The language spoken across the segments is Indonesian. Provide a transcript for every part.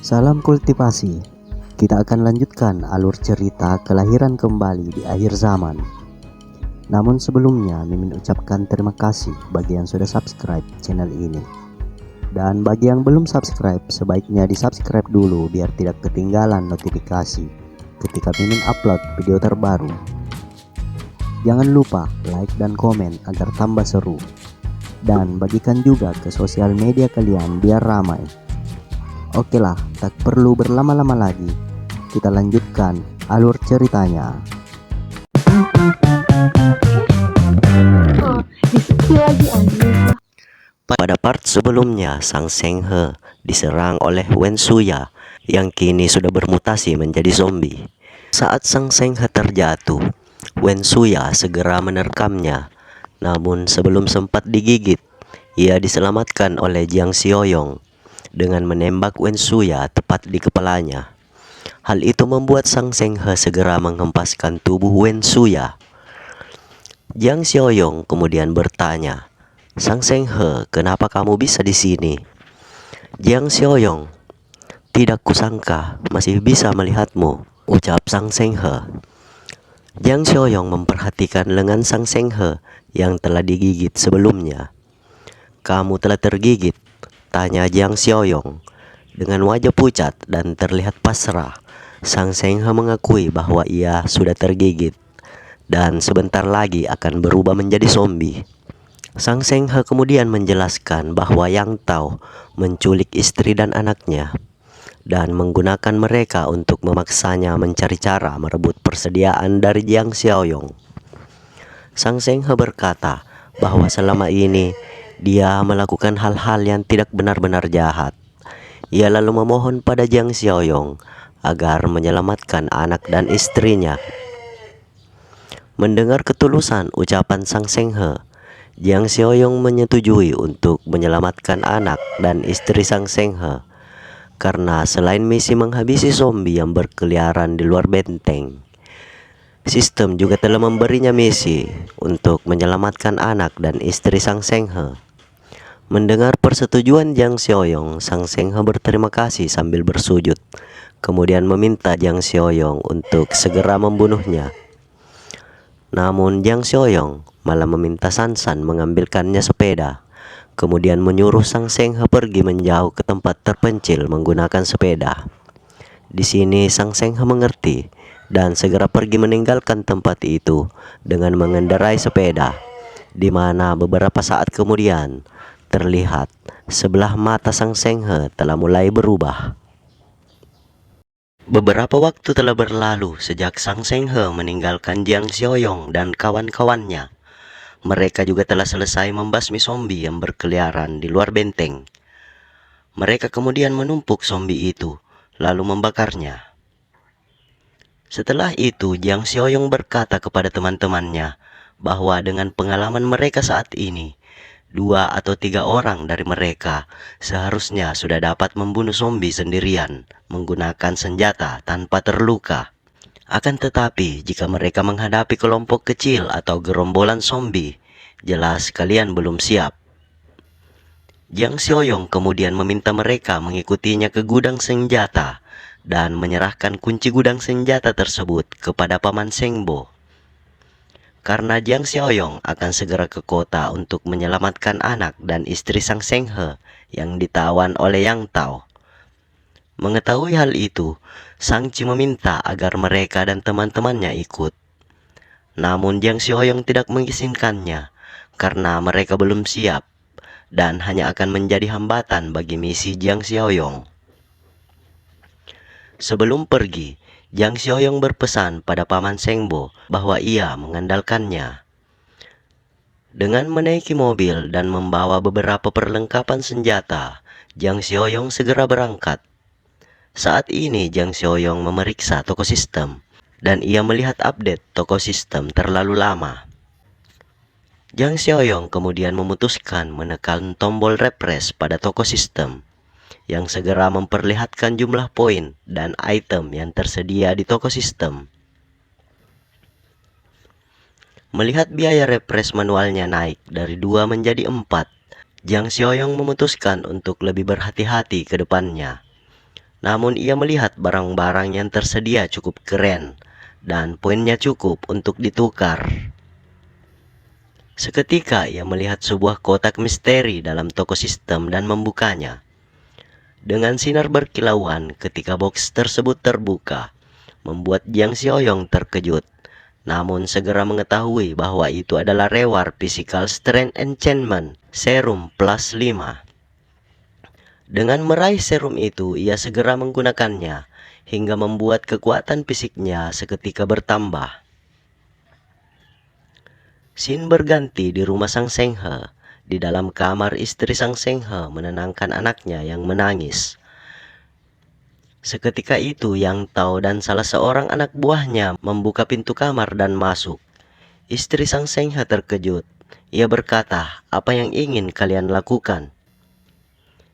Salam kultivasi. Kita akan lanjutkan alur cerita kelahiran kembali di akhir zaman. Namun sebelumnya, Mimin ucapkan terima kasih bagi yang sudah subscribe channel ini. Dan bagi yang belum subscribe, sebaiknya di-subscribe dulu biar tidak ketinggalan notifikasi ketika Mimin upload video terbaru. Jangan lupa like dan komen agar tambah seru. Dan bagikan juga ke sosial media kalian biar ramai. Oke lah, tak perlu berlama-lama lagi. Kita lanjutkan alur ceritanya. Pada part sebelumnya, Sang Seng He diserang oleh Wen Suya yang kini sudah bermutasi menjadi zombie. Saat Sang Seng He terjatuh, Wen Suya segera menerkamnya. Namun sebelum sempat digigit, ia diselamatkan oleh Jiang Xiaoyong dengan menembak Wen Suya tepat di kepalanya. Hal itu membuat Sang Seng He segera menghempaskan tubuh Wen Suya. Jiang Xiaoyong kemudian bertanya, "Sang Seng He, kenapa kamu bisa di sini?" Jiang Xiaoyong, "Tidak kusangka masih bisa melihatmu," ucap Sang Seng He. Jiang Xiaoyong memperhatikan lengan Sang Seng He yang telah digigit sebelumnya. "Kamu telah tergigit?" tanya Jiang Xiaoyong. Dengan wajah pucat dan terlihat pasrah, Sang Seng He mengakui bahwa ia sudah tergigit dan sebentar lagi akan berubah menjadi zombie. Sang Seng He kemudian menjelaskan bahwa Yang Tao menculik istri dan anaknya dan menggunakan mereka untuk memaksanya mencari cara merebut persediaan dari Jiang Xiaoyong. Sang Seng He berkata bahwa selama ini dia melakukan hal-hal yang tidak benar-benar jahat. Ia lalu memohon pada Jiang Xiaoyong agar menyelamatkan anak dan istrinya. Mendengar ketulusan ucapan Sang Seng He, Jiang Xiaoyong menyetujui untuk menyelamatkan anak dan istri Sang Seng He. Karena selain misi menghabisi zombie yang berkeliaran di luar benteng, sistem juga telah memberinya misi untuk menyelamatkan anak dan istri Sang Seng He. Mendengar persetujuan Jiang Xiaoyong, Sang Seng He berterima kasih sambil bersujud. Kemudian meminta Jiang Xiaoyong untuk segera membunuhnya. Namun Jiang Xiaoyong malah meminta San San mengambilkannya sepeda. Kemudian menyuruh Sang Seng He pergi menjauh ke tempat terpencil menggunakan sepeda. Di sini Sang Seng He mengerti dan segera pergi meninggalkan tempat itu dengan mengendarai sepeda, di mana beberapa saat kemudian terlihat sebelah mata Sang Seng He telah mulai berubah. Beberapa waktu telah berlalu sejak Sang Seng He meninggalkan Jiang Xiaoyong dan kawan-kawannya. Mereka juga telah selesai membasmi zombie yang berkeliaran di luar benteng. Mereka kemudian menumpuk zombie itu, lalu membakarnya. Setelah itu, Jiang Xiaoyong berkata kepada teman-temannya bahwa dengan pengalaman mereka saat ini, 2 atau 3 orang dari mereka seharusnya sudah dapat membunuh zombie sendirian menggunakan senjata tanpa terluka. Akan tetapi, jika mereka menghadapi kelompok kecil atau gerombolan zombie, jelas kalian belum siap. Jiang Xiaoyong kemudian meminta mereka mengikutinya ke gudang senjata dan menyerahkan kunci gudang senjata tersebut kepada Paman Seng Bo. Karena Jiang Xiaoyong akan segera ke kota untuk menyelamatkan anak dan istri Sang Seng He yang ditawan oleh Yang Tao. Mengetahui hal itu, Sang Chi meminta agar mereka dan teman-temannya ikut. Namun Jiang Xiaoyong tidak mengizinkannya karena mereka belum siap dan hanya akan menjadi hambatan bagi misi Jiang Xiaoyong. Sebelum pergi, Jiang Xiaoyong berpesan pada Paman Seng Bo bahwa ia mengandalkannya. Dengan menaiki mobil dan membawa beberapa perlengkapan senjata, Jiang Xiaoyong segera berangkat. Saat ini Jiang Xiaoyong memeriksa toko sistem dan ia melihat update toko sistem terlalu lama. Jiang Xiaoyong kemudian memutuskan menekan tombol refresh pada toko sistem yang segera memperlihatkan jumlah poin dan item yang tersedia di toko sistem. Melihat biaya refresh manualnya naik dari 2 menjadi 4, Jiang Xiaoyong memutuskan untuk lebih berhati-hati ke depannya. Namun ia melihat barang-barang yang tersedia cukup keren dan poinnya cukup untuk ditukar. Seketika ia melihat sebuah kotak misteri dalam toko sistem dan membukanya. Dengan sinar berkilauan ketika box tersebut terbuka, membuat Jiang Xiaoyong terkejut. Namun segera mengetahui bahwa itu adalah reward Physical Strength Enchantment Serum plus 5. Dengan meraih serum itu, ia segera menggunakannya hingga membuat kekuatan fisiknya seketika bertambah. Scene berganti di rumah Sang Senghe. Di dalam kamar, istri Sang Senghe menenangkan anaknya yang menangis. Seketika itu Yang Tao dan salah seorang anak buahnya membuka pintu kamar dan masuk. Istri Sang Senghe terkejut. Ia berkata, "Apa yang ingin kalian lakukan?"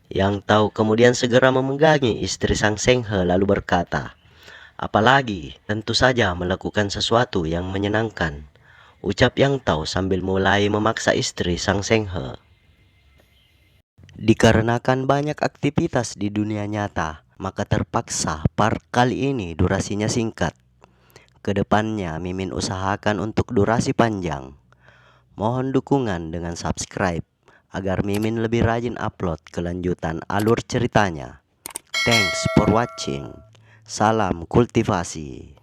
Yang Tao kemudian segera memegangi istri Sang Senghe lalu berkata, "Apalagi, tentu saja melakukan sesuatu yang menyenangkan," ucap Yang Tao sambil mulai memaksa istri Sang Senghe. Dikarenakan banyak aktivitas di dunia nyata, maka terpaksa part kali ini durasinya singkat. Kedepannya Mimin usahakan untuk durasi panjang. Mohon dukungan dengan subscribe agar Mimin lebih rajin upload kelanjutan alur ceritanya. Thanks for watching. Salam kultivasi.